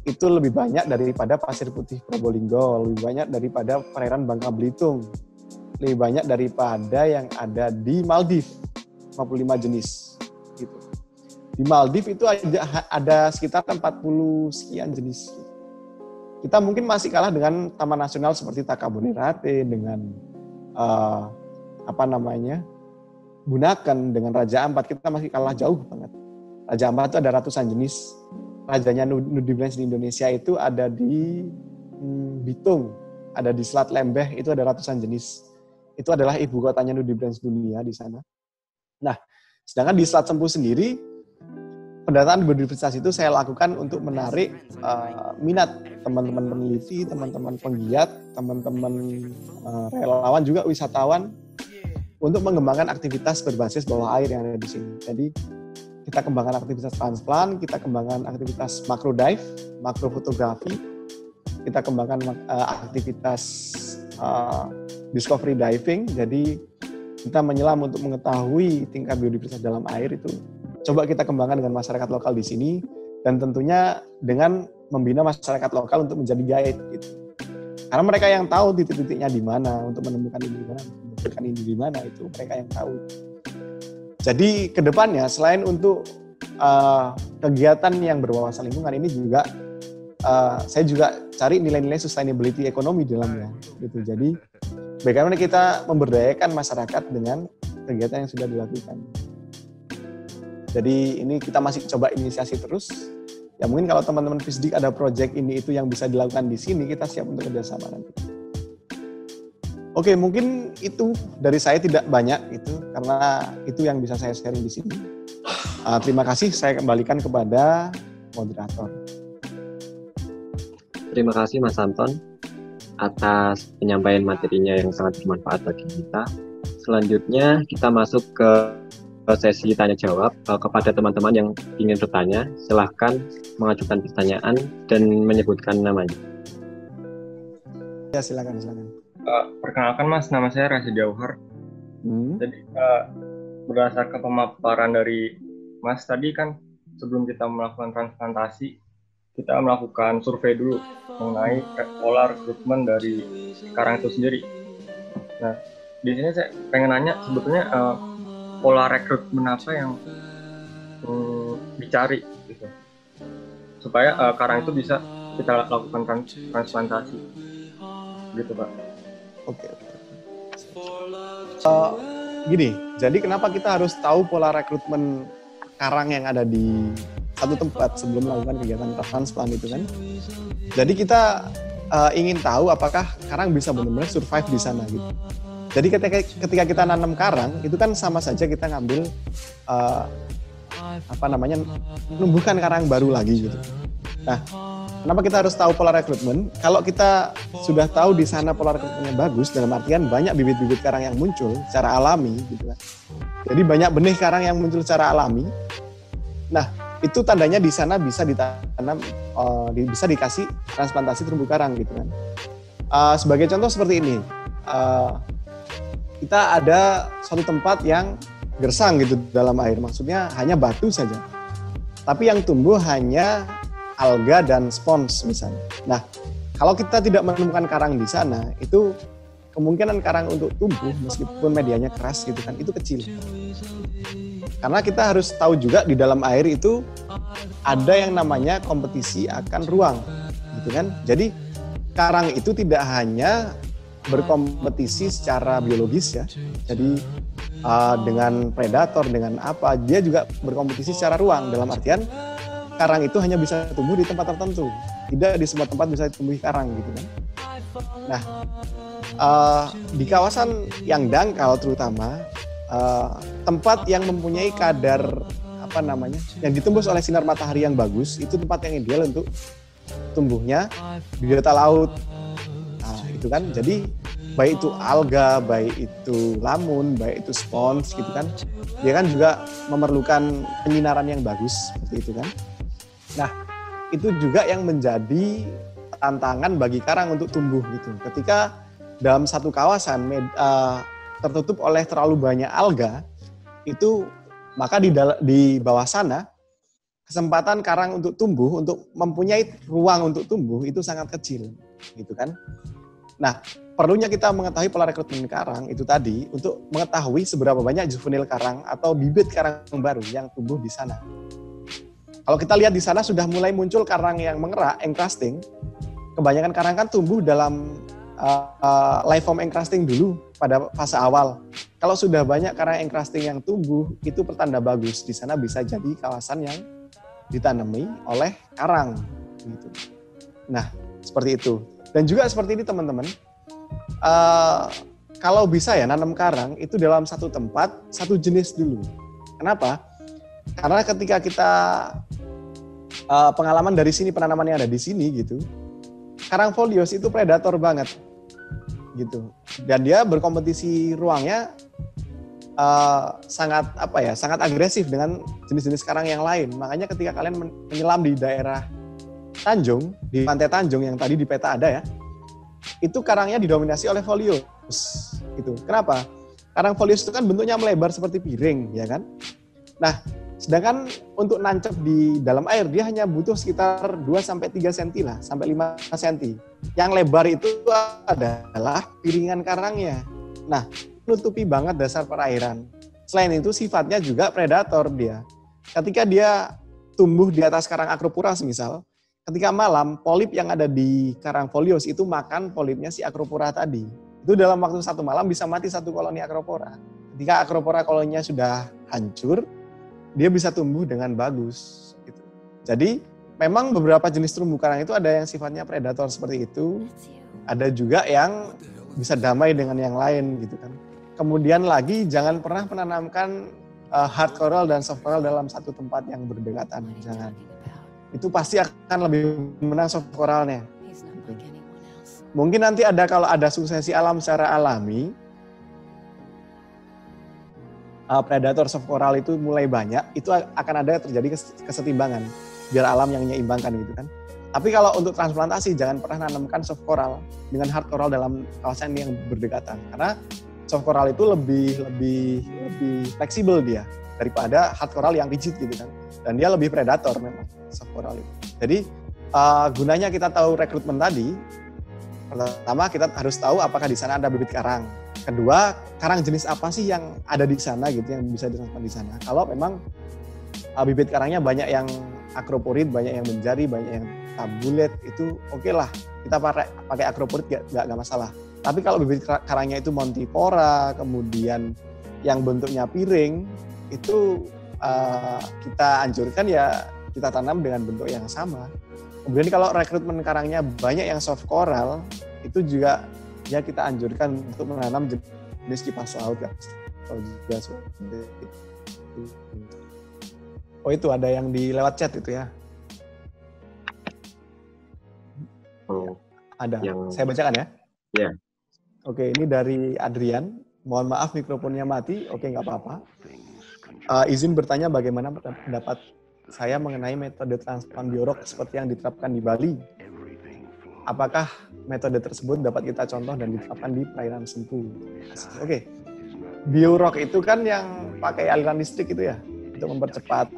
Itu lebih banyak daripada pasir putih Probolinggo, lebih banyak daripada perairan Bangka Belitung, lebih banyak daripada yang ada di Maldives, 55 jenis gitu. Di Maldives itu ada sekitar 40 sekian jenis. Kita mungkin masih kalah dengan taman nasional seperti Takabonerate, dengan Bunaken, dengan Raja Ampat. Kita masih kalah jauh banget. Raja Ampat itu ada ratusan jenis. Rajanya nudibranch di Indonesia itu ada di Bitung, ada di Selat Lembeh, itu ada ratusan jenis. Itu adalah ibu kotanya nudibranch dunia di sana. Nah, sedangkan di Selat Sempu sendiri, pendataan biodiversitas itu saya lakukan untuk menarik minat teman-teman peneliti, teman-teman penggiat, teman-teman relawan juga wisatawan untuk mengembangkan aktivitas berbasis bawah air yang ada di sini. Jadi kita kembangkan aktivitas transplant, kita kembangkan aktivitas macro dive, makro fotografi, kita kembangkan aktivitas discovery diving. Jadi kita menyelam untuk mengetahui tingkat biodiversitas dalam air itu. Coba kita kembangkan dengan masyarakat lokal di sini, dan tentunya dengan membina masyarakat lokal untuk menjadi guide gitu. Karena mereka yang tahu titik-titiknya di mana, untuk menemukan ini di mana, menemukan ini di mana, itu mereka yang tahu. Jadi kedepannya selain untuk kegiatan yang berwawasan lingkungan ini juga saya juga cari nilai-nilai sustainability ekonomi di dalamnya gitu. Jadi bagaimana kita memberdayakan masyarakat dengan kegiatan yang sudah dilakukan. Jadi ini kita masih coba inisiasi terus. Ya mungkin kalau teman-teman FISDIK ada proyek ini itu yang bisa dilakukan di sini, kita siap untuk kerjasama nanti. Oke, mungkin itu dari saya tidak banyak itu, karena itu yang bisa saya sharing di sini. Terima kasih, saya kembalikan kepada moderator. Terima kasih Mas Anton atas penyampaian materinya yang sangat bermanfaat bagi kita. Selanjutnya kita masuk ke sesi tanya jawab. Kepada teman-teman yang ingin bertanya, silahkan mengajukan pertanyaan dan menyebutkan namanya. Ya, silakan. Perkenalkan Mas, nama saya Rasid Jauhar. Jadi berdasarkan pemaparan dari Mas tadi kan, sebelum kita melakukan transplantasi, kita melakukan survei dulu mengenai pola rekrutmen dari karang itu sendiri. Nah, di sini saya pengen nanya sebetulnya pola rekrutmen apa yang dicari gitu, supaya karang itu bisa kita lakukan transplantasi gitu Pak. Oke. Gini, jadi kenapa kita harus tahu pola rekrutmen karang yang ada di satu tempat sebelum melakukan kegiatan transplant itu kan? Jadi kita ingin tahu apakah karang bisa benar-benar survive di sana gitu. Jadi ketika kita nanam karang, itu kan sama saja kita ngambil menumbuhkan karang baru lagi gitu. Nah, kenapa kita harus tahu pola rekrutmen? Kalau kita sudah tahu di sana pola rekrutmennya bagus, dalam artian banyak bibit-bibit karang yang muncul secara alami gitu kan. Jadi banyak benih karang yang muncul secara alami. Nah, itu tandanya di sana bisa ditanam, bisa dikasih transplantasi terumbu karang gitu kan. Sebagai contoh seperti ini. Kita ada suatu tempat yang gersang gitu dalam air, maksudnya hanya batu saja. Tapi yang tumbuh hanya alga dan spons misalnya. Nah, kalau kita tidak menemukan karang di sana, itu kemungkinan karang untuk tumbuh meskipun medianya keras gitu kan, itu kecil. Karena kita harus tahu juga di dalam air itu ada yang namanya kompetisi akan ruang, gitu kan. Jadi karang itu tidak hanya berkompetisi secara biologis ya. Jadi dengan predator, dengan apa, dia juga berkompetisi secara ruang. Dalam artian karang itu hanya bisa tumbuh di tempat tertentu. Tidak di semua tempat bisa tumbuh karang gitu kan. Nah, di kawasan yang dangkal terutama tempat yang mempunyai kadar yang ditembus oleh sinar matahari yang bagus, itu tempat yang ideal untuk tumbuhnya biota laut. Nah, itu kan. Jadi baik itu alga, baik itu lamun, baik itu spons gitu kan. Dia kan juga memerlukan penyinaran yang bagus seperti itu kan. Nah, itu juga yang menjadi tantangan bagi karang untuk tumbuh gitu. Ketika dalam satu kawasan tertutup oleh terlalu banyak alga, itu maka di bawah sana kesempatan karang untuk tumbuh, untuk mempunyai ruang untuk tumbuh itu sangat kecil, gitu kan. Nah, perlunya kita mengetahui pola rekrutmen karang itu tadi untuk mengetahui seberapa banyak juvenil karang atau bibit karang baru yang tumbuh di sana. Kalau kita lihat di sana sudah mulai muncul karang yang mengerak, encrusting. Kebanyakan karang kan tumbuh dalam live form encrusting dulu pada fase awal. Kalau sudah banyak karang encrusting yang tumbuh, itu pertanda bagus. Di sana bisa jadi kawasan yang ditanami oleh karang. Gitu. Nah, seperti itu. Dan juga seperti ini teman-teman, kalau bisa ya nanam karang itu dalam satu tempat, satu jenis dulu. Kenapa? Karena ketika kita pengalaman dari sini, penanamannya ada di sini gitu, karang folios itu predator banget. Gitu. Dan dia berkompetisi ruangnya sangat agresif dengan jenis-jenis karang yang lain. Makanya ketika kalian menyelam di daerah Tanjung, di pantai Tanjung yang tadi di peta ada ya, itu karangnya didominasi oleh folios. Gitu. Kenapa? Karang folios itu kan bentuknya melebar seperti piring, ya kan? Nah, sedangkan untuk nancep di dalam air dia hanya butuh sekitar 2-3 cm lah, sampai 5 cm. Yang lebar itu adalah piringan karangnya. Nah, menutupi banget dasar perairan. Selain itu sifatnya juga predator dia. Ketika dia tumbuh di atas karang acropuras misal, ketika malam polip yang ada di karang folios itu makan polipnya si acropora tadi. Itu dalam waktu satu malam bisa mati satu koloni acropora. Ketika acropora koloninya sudah hancur, dia bisa tumbuh dengan bagus. Gitu. Jadi memang beberapa jenis terumbu karang itu ada yang sifatnya predator seperti itu, ada juga yang bisa damai dengan yang lain gitu kan. Kemudian lagi jangan pernah menanamkan hard coral dan soft coral dalam satu tempat yang berdekatan, jangan. Itu pasti akan lebih menang soft coralnya. Gitu. Mungkin nanti kalau ada suksesi alam secara alami, predator soft coral itu mulai banyak, itu akan ada terjadi kesetimbangan biar alam yang menyeimbangkan gitu kan. Tapi kalau untuk transplantasi jangan pernah nanamkan soft coral dengan hard coral dalam kawasan yang berdekatan, karena soft coral itu lebih fleksibel dia daripada hard coral yang rigid gitu kan. Dan dia lebih predator memang soft coral itu. Jadi gunanya kita tahu rekrutmen tadi, pertama kita harus tahu apakah di sana ada bibit karang. Kedua, karang jenis apa sih yang ada di sana gitu yang bisa ditransplant di sana. Kalau memang bibit karangnya banyak yang acroporid, banyak yang menjari, banyak yang tabulet, itu oke lah. Kita pakai acroporid nggak masalah. Tapi kalau bibit karangnya itu montipora, kemudian yang bentuknya piring, itu kita anjurkan ya kita tanam dengan bentuk yang sama. Kemudian kalau rekrutmen karangnya banyak yang soft coral, itu juga ya kita anjurkan untuk menanam jenis kipas laut kan. Oh itu ada yang di lewat chat itu ya. Oh, ada. Yang... Saya bacakan ya. Ya. Oke, ini dari Adrian. Mohon maaf mikrofonnya mati. Oke, nggak apa-apa. Izin bertanya bagaimana pendapat saya mengenai metode transplant biorok seperti yang diterapkan di Bali. Apakah metode tersebut dapat kita contoh dan diterapkan di perairan Sempu? Oke. Biorok itu kan yang pakai aliran listrik itu ya, untuk mempercepat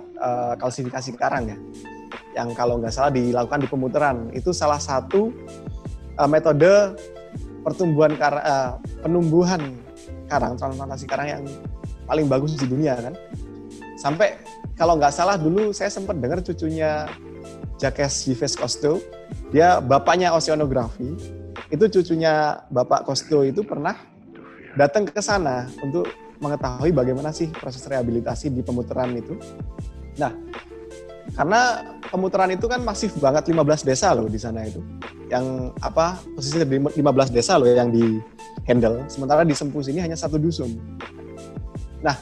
kalsifikasi karang ya. Yang kalau nggak salah dilakukan di pemutaran. Itu salah satu metode penumbuhan karang, transplantasi karang yang paling bagus di dunia kan. Sampai kalau nggak salah dulu saya sempat dengar cucunya Jacques Yves Cousteau, dia bapaknya oceanografi, itu cucunya Bapak Cousteau itu pernah datang ke sana untuk mengetahui bagaimana sih proses rehabilitasi di pemutaran itu. Nah, karena pemutaran itu kan masif banget, 15 desa loh di sana itu. Yang posisi 15 desa loh yang di handle, sementara di Sempu sini hanya 1 dusun. Nah,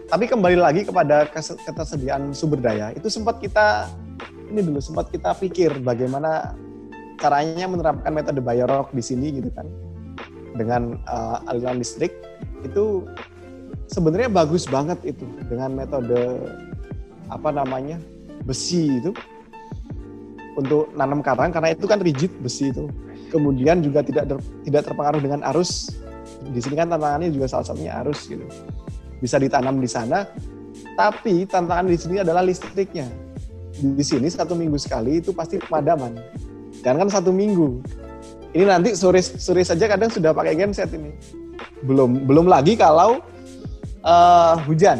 tapi kembali lagi kepada ketersediaan sumber daya, itu sempat kita pikir bagaimana caranya menerapkan metode Biorock di sini gitu kan. Dengan aliran listrik itu sebenarnya bagus banget itu dengan metode besi itu untuk nanam karang, karena itu kan rigid besi itu. Kemudian juga tidak terpengaruh dengan arus. Di sini kan tantangannya juga salah satunya arus gitu. Bisa ditanam di sana, tapi tantangan di sini adalah listriknya. Di sini 1 minggu sekali itu pasti pemadaman. Jangan kan 1 minggu. Ini nanti sore saja kadang sudah pakai genset ini. Belum lagi kalau hujan.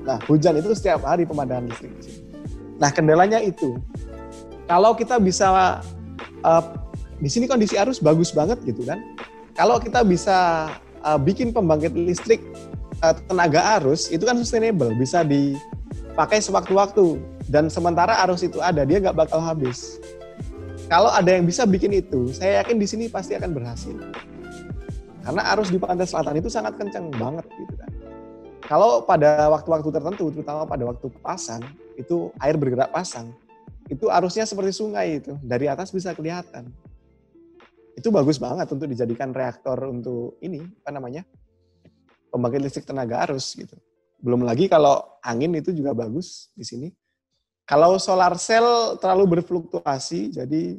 Nah, hujan itu setiap hari pemadaman listrik. Nah, kendalanya itu. Kalau kita bisa di sini kondisi arus bagus banget gitu kan. Kalau kita bisa bikin pembangkit listrik tenaga arus, itu kan sustainable, bisa dipakai sewaktu-waktu. Dan sementara arus itu ada, dia nggak bakal habis. Kalau ada yang bisa bikin itu, saya yakin di sini pasti akan berhasil. Karena arus di pantai selatan itu sangat kencang banget gitu kan. Kalau pada waktu-waktu tertentu, terutama pada waktu pasang, itu air bergerak pasang, itu arusnya seperti sungai itu, dari atas bisa kelihatan. Itu bagus banget untuk dijadikan reaktor untuk pembangkit listrik tenaga arus gitu. Belum lagi kalau angin itu juga bagus di sini. Kalau solar cell terlalu berfluktuasi, jadi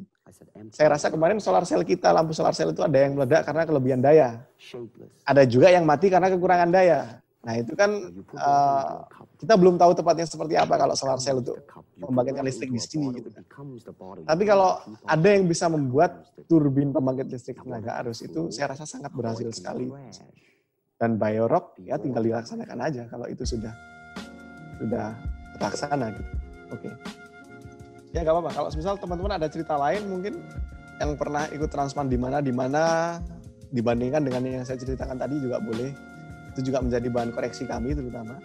saya rasa kemarin lampu solar cell itu ada yang meledak karena kelebihan daya. Ada juga yang mati karena kekurangan daya. Nah itu kan kita belum tahu tepatnya seperti apa kalau solar cell untuk membangkitkan listrik di sini gitu. Tapi kalau ada yang bisa membuat turbin pembangkit listrik tenaga arus itu saya rasa sangat berhasil sekali. Dan Biorock ya tinggal dilaksanakan aja kalau itu sudah terlaksana gitu. Oke. Ya nggak apa-apa. Kalau misal teman-teman ada cerita lain mungkin yang pernah ikut Transplant di mana dibandingkan dengan yang saya ceritakan tadi juga boleh. Itu juga menjadi bahan koreksi kami terutama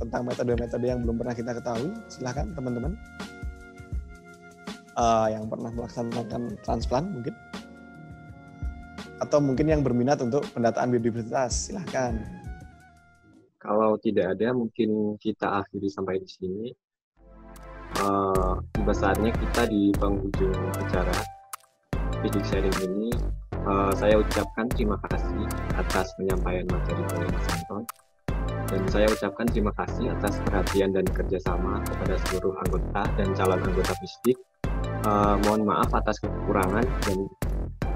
tentang metode-metode yang belum pernah kita ketahui. Silahkan teman-teman yang pernah melaksanakan transplant mungkin. Atau mungkin yang berminat untuk pendataan biodiversitas, silahkan. Kalau tidak ada, mungkin kita akhiri sampai di sini. Tiba saatnya kita di penghujung acara Physics Sharing ini. Saya ucapkan terima kasih atas penyampaian materi oleh Mas Anton. Dan saya ucapkan terima kasih atas perhatian dan kerjasama kepada seluruh anggota dan calon anggota FISDIK. Mohon maaf atas kekurangan dan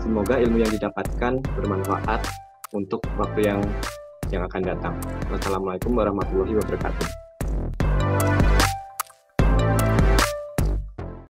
semoga ilmu yang didapatkan bermanfaat untuk waktu yang akan datang. Wassalamualaikum warahmatullahi wabarakatuh.